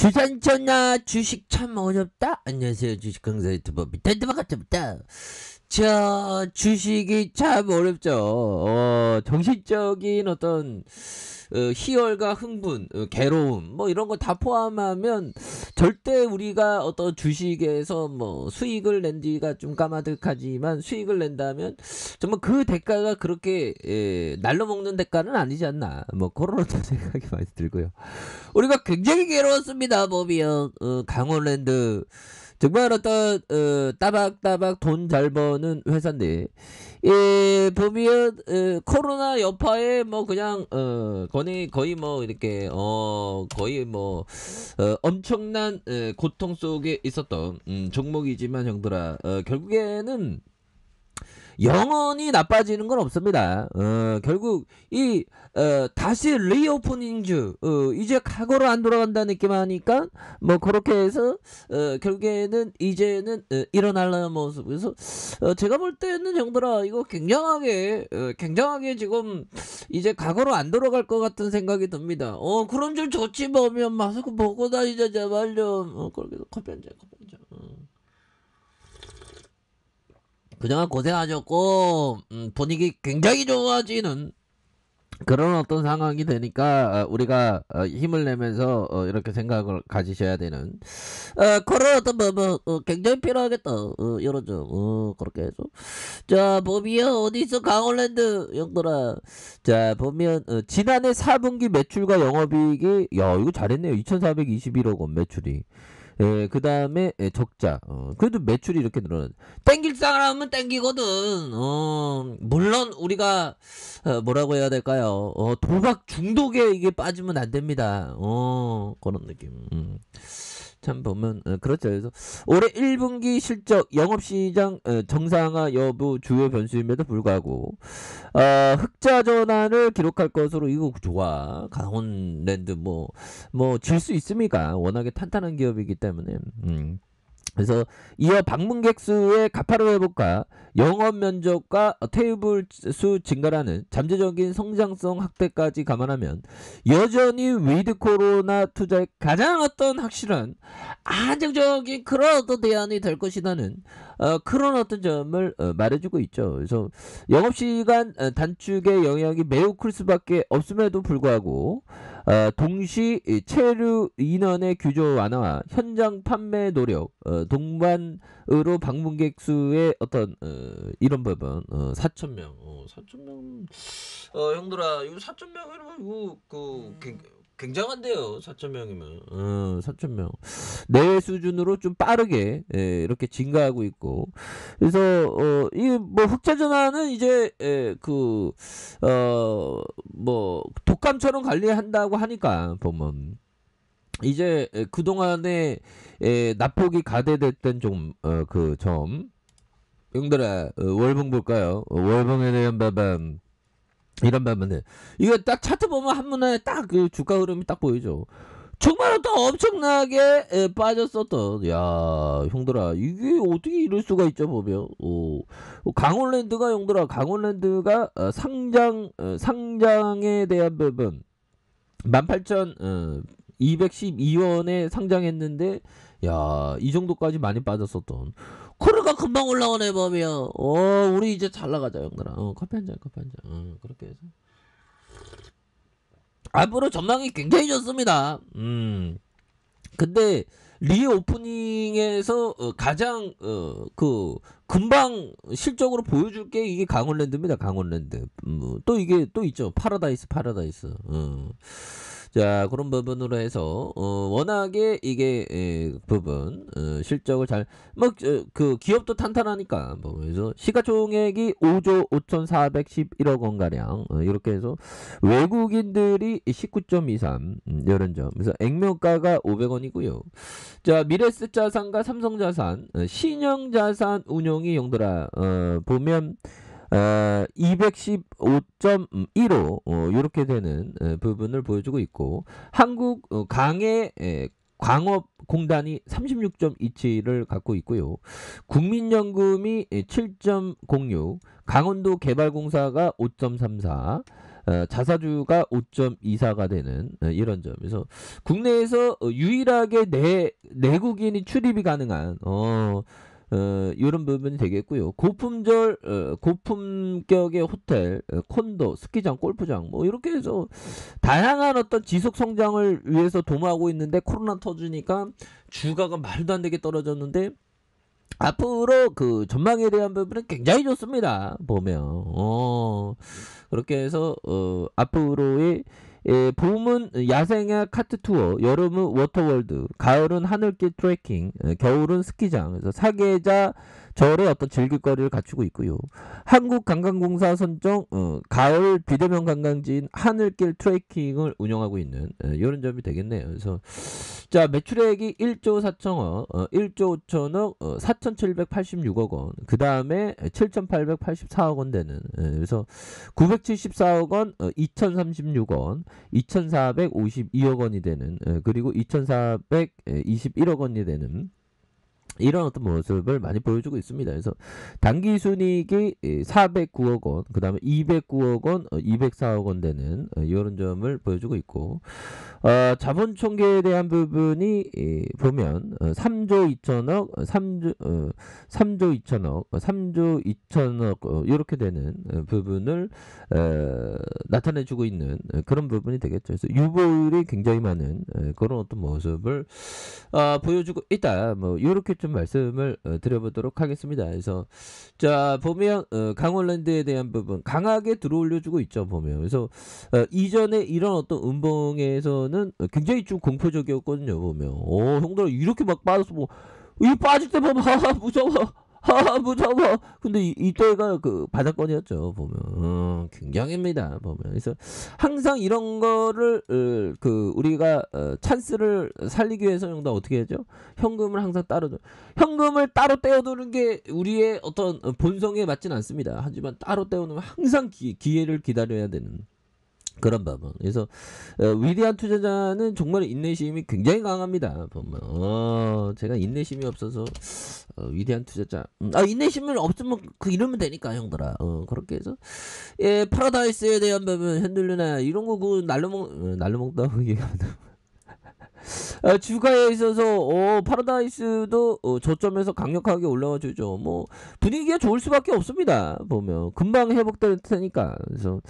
주산전화 주식 참 어렵다. 안녕하세요, 주식 강사 유튜버 밑단드바 같습니다. 자, 주식이 참 어렵죠. 정신적인 어떤 희열과 흥분, 괴로움, 뭐 이런 거 다 포함하면 절대 우리가 어떤 주식에서 뭐 수익을 낸 지가 좀 까마득하지만 수익을 낸다면 정말 그 대가가 그렇게 날로 먹는 대가는 아니지 않나. 뭐 그런 어떤 생각이 많이 들고요. 우리가 굉장히 괴로웠습니다. 보면 강원랜드 정말 어떤 따박따박 돈 잘 버는 회사인데 보면 코로나 여파에 뭐 그냥 거의 뭐 이렇게 거의 뭐 엄청난 고통 속에 있었던 종목이지만 형들아 결국에는 영원히 나빠지는 건 없습니다. 결국 이 다시 리오프닝주 이제 과거로 안 돌아간다는 느낌 하니까 뭐 그렇게 해서 결국에는 이제는 일어나려는 모습. 그래서 제가 볼 때는 형들아 이거 굉장하게 지금 이제 과거로 안 돌아갈 것 같은 생각이 듭니다. 그런 줄 좋지 보면 마스크 보고 다니자 제발 좀 그렇게 커피 한잔. 그동안 고생하셨고 분위기 굉장히 좋아지는 그런 어떤 상황이 되니까 우리가 힘을 내면서 이렇게 생각을 가지셔야 되는 그런 어떤 굉장히 필요하겠다. 이런 좀 그렇게 해서 자 보면 어디 있어 강원랜드 형들아. 자 보면 지난해 4분기 매출과 영업이익이 야 이거 잘했네요. 2421억 원 매출이. 그 다음에 적자. 그래도 매출이 이렇게 늘어나. 땡길 사람은 땡기거든. 물론 우리가 뭐라고 해야 될까요? 도박 중독에 이게 빠지면 안 됩니다. 그런 느낌. 참 보면 그렇죠. 그래서 올해 1분기 실적 영업시장 정상화 여부 주요 변수임에도 불구하고 흑자 전환을 기록할 것으로 이거 좋아. 강원랜드 뭐 질 수 있습니까? 워낙에 탄탄한 기업이기 때문에. 그래서 이어 방문객 수의 가파로 회복과 영업 면적과 테이블 수 증가라는 잠재적인 성장성 확대까지 감안하면 여전히 위드 코로나 투자의 가장 어떤 확실한 안정적인 그런 어떤 대안이 될 것이라는 그런 어떤 점을 말해주고 있죠. 그래서 영업시간 단축의 영향이 매우 클 수밖에 없음에도 불구하고 동시 체류 인원의 규조 완화와 현장 판매 노력 동반으로 방문객 수의 어떤 이런 부분 4,000명 4,000명 형들아 이거 4,000명이면 이거 굉장한데요. 4,000명이면 4,000명 내외 수준으로 좀 빠르게 이렇게 증가하고 있고 그래서 이 뭐 흑자 전환은 이제 뭐 독감처럼 관리한다고 하니까 보면 이제 그동안에 낙폭이 가대됐던 좀 그 점 형들아 월봉 볼까요? 월봉에 대한 부분 이런 부분은 이거 딱 차트 보면 한눈에 딱 그 주가 흐름이 딱 보이죠. 정말 또 엄청나게 빠졌었던 야 형들아 이게 어떻게 이럴 수가 있죠 보면 강원랜드가 형들아 강원랜드가 상장에 대한 부분 18,212원에 상장했는데 야 이 정도까지 많이 빠졌었던 코르가 금방 올라오네 보면 우리 이제 잘 나가자 형들아 커피 한잔 그렇게 해서 앞으로 전망이 굉장히 좋습니다. 근데 리오프닝에서 가장 그 금방 실적으로 보여줄 게 이게 강원랜드입니다. 강원랜드. 또 이게 또 있죠. 파라다이스. 자 그런 부분으로 해서 워낙에 이게 부분 실적을 잘 뭐 그 기업도 탄탄하니까 뭐 그래서 시가총액이 5조 5,411억 원 가량 이렇게 해서 외국인들이 19.23 이런 점. 그래서 액면가가 500원이고요. 자 미래에셋자산과 삼성자산 신영자산 운용이 용도라 보면 215.15 이렇게 되는 부분을 보여주고 있고 한국 강의 광업공단이 36.27을 갖고 있고요. 국민연금이 7.06 강원도 개발공사가 5.34 자사주가 5.24가 되는 이런 점에서 국내에서 유일하게 내국인이 출입이 가능한 이런 부분이 되겠고요. 고품격의 호텔, 콘도, 스키장, 골프장 뭐 이렇게 해서 다양한 어떤 지속 성장을 위해서 도모하고 있는데 코로나 터지니까 주가가 말도 안 되게 떨어졌는데 앞으로 그 전망에 대한 부분은 굉장히 좋습니다. 보면 그렇게 해서 앞으로의 봄은 야생야 카트 투어, 여름은 워터월드, 가을은 하늘길 트레킹, 겨울은 스키장. 그래서 사계절 절의 어떤 즐길거리를 갖추고 있고요. 한국관광공사 선정 가을 비대면 관광지인 하늘길 트레킹을 운영하고 있는 이런 점이 되겠네요. 그래서 자, 매출액이 1조 4천억, 1조 5천억, 4,786억 원. 그 다음에 7,884억 원 되는. 그래서 974억 원, 2,036원, 2,452억 원이 되는. 그리고 2,421억 원이 되는. 이런 어떤 모습을 많이 보여주고 있습니다. 그래서 당기순이익이 409억 원, 그 다음에 209억 원, 204억 원 되는 이런 점을 보여주고 있고, 자본 총계에 대한 부분이 보면 3조 2천억, 3조 2천억, 3조 2천억 이렇게 되는 부분을 나타내주고 있는 그런 부분이 되겠죠. 그래서 유보율이 굉장히 많은 그런 어떤 모습을 보여주고 있다. 뭐 이렇게 좀 말씀을 드려보도록 하겠습니다. 그래서 자 보면 강원랜드에 대한 부분 강하게 들어올려주고 있죠. 보면 그래서 이전에 이런 어떤 음봉에서는 굉장히 좀 공포적이었거든요. 보면 형들 이렇게 막 빠졌어 뭐 이 빠질 때 보면 무서워. 무서워. 근데 이때가 그 바닥권이었죠. 보면 굉장합니다. 보면 그래서 항상 이런 거를 그 우리가 찬스를 살리기 위해서 형도 어떻게 하죠? 현금을 항상 현금을 따로 떼어두는 게 우리의 어떤 본성에 맞진 않습니다. 하지만 따로 떼어놓으면 항상 기회를 기다려야 되는 그런 부분. 그래서 위대한 투자자는 정말 인내심이 굉장히 강합니다. 보면 제가 인내심이 없어서 위대한 투자자 인내심을 없으면 그 이러면 되니까 형들아. 그렇게 해서 파라다이스에 대한 부분 핸들루나 이런 거 그 날로 먹다고 얘기하는 주가에 있어서 파라다이스도 저점에서 강력하게 올라와 주죠. 뭐 분위기가 좋을 수밖에 없습니다. 보면 금방 회복될 테니까. 그래서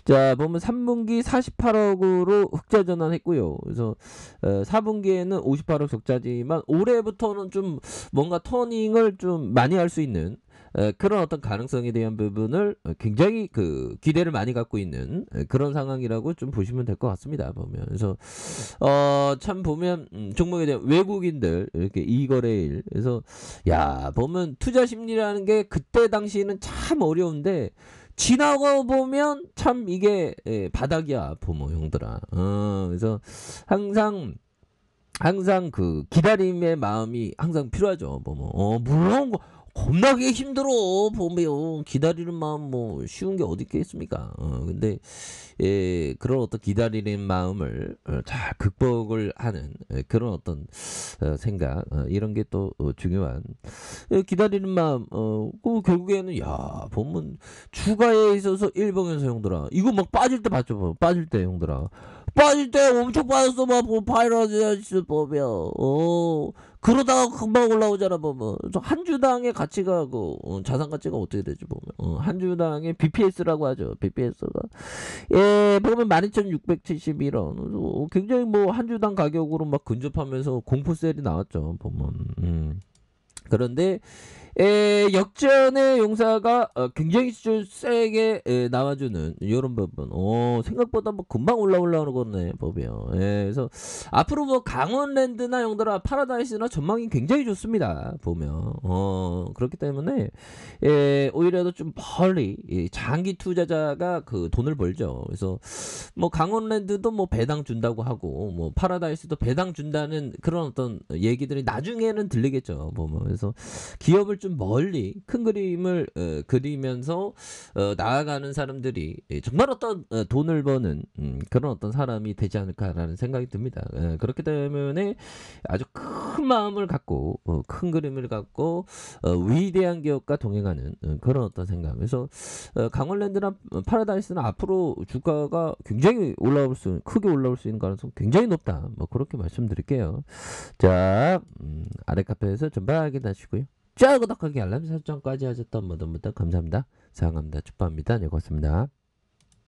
자 보면 3분기 48억으로 흑자 전환했고요. 그래서 4분기에는 58억 적자지만 올해부터는 좀 뭔가 터닝을 좀 많이 할 수 있는 그런 어떤 가능성에 대한 부분을 굉장히 그 기대를 많이 갖고 있는 그런 상황이라고 좀 보시면 될 것 같습니다. 보면 그래서 참 보면 종목에 대한 외국인들 이렇게 이거래일 그래서 야 보면 투자 심리라는 게 그때 당시에는 참 어려운데 지나고 보면 참 이게 바닥이야 보모 형들아. 그래서 항상 그 기다림의 마음이 항상 필요하죠. 보면 물론 겁나게 힘들어 보면 기다리는 마음 뭐 쉬운 게 어디 있겠습니까? 근데 그런 어떤 기다리는 마음을 잘 극복을 하는 그런 어떤 생각 이런 게 또 중요한 기다리는 마음 그 결국에는 야 보면 주가에 있어서 일봉에서 형들아 이거 막 빠질 때 봤죠. 빠질 때 형들아 빠질 때 엄청 빠졌어 막 파이러스 보면 그러다가 금방 올라오잖아 보면 한 주당의 가치가 그 자산 가치가 어떻게 되지 보면 한 주당의 BPS라고 하죠. BPS가 보면 12,671원 굉장히 뭐 한 주당 가격으로 막 근접하면서 공포셀이 나왔죠. 보면 그런데 역전의 용사가 굉장히 좀 세게 나와주는 이런 부분 생각보다 뭐 금방 올라오는 거네 보면 그래서 앞으로 뭐 강원랜드나 형들아 파라다이스나 전망이 굉장히 좋습니다 보면 그렇기 때문에 오히려 좀 멀리 장기 투자자가 그 돈을 벌죠. 그래서 뭐 강원랜드도 뭐 배당 준다고 하고 뭐 파라다이스도 배당 준다는 그런 어떤 얘기들이 나중에는 들리겠죠 보면 그래서 기업을 좀 멀리 큰 그림을 그리면서 나아가는 사람들이 정말 어떤 돈을 버는 그런 어떤 사람이 되지 않을까라는 생각이 듭니다. 그렇기 때문에 아주 큰 마음을 갖고 큰 그림을 갖고 위대한 기업과 동행하는 그런 어떤 생각. 그래서 강원랜드나 파라다이스는 앞으로 주가가 굉장히 크게 올라올 수 있는 가능성 굉장히 높다. 뭐 그렇게 말씀드릴게요. 자, 아래 카페에서 전방 확인하시고요. 자, 구독하기 알람 설정까지 하셨던 모든 분들 감사합니다. 사랑합니다. 축복합니다. 네, 고맙습니다.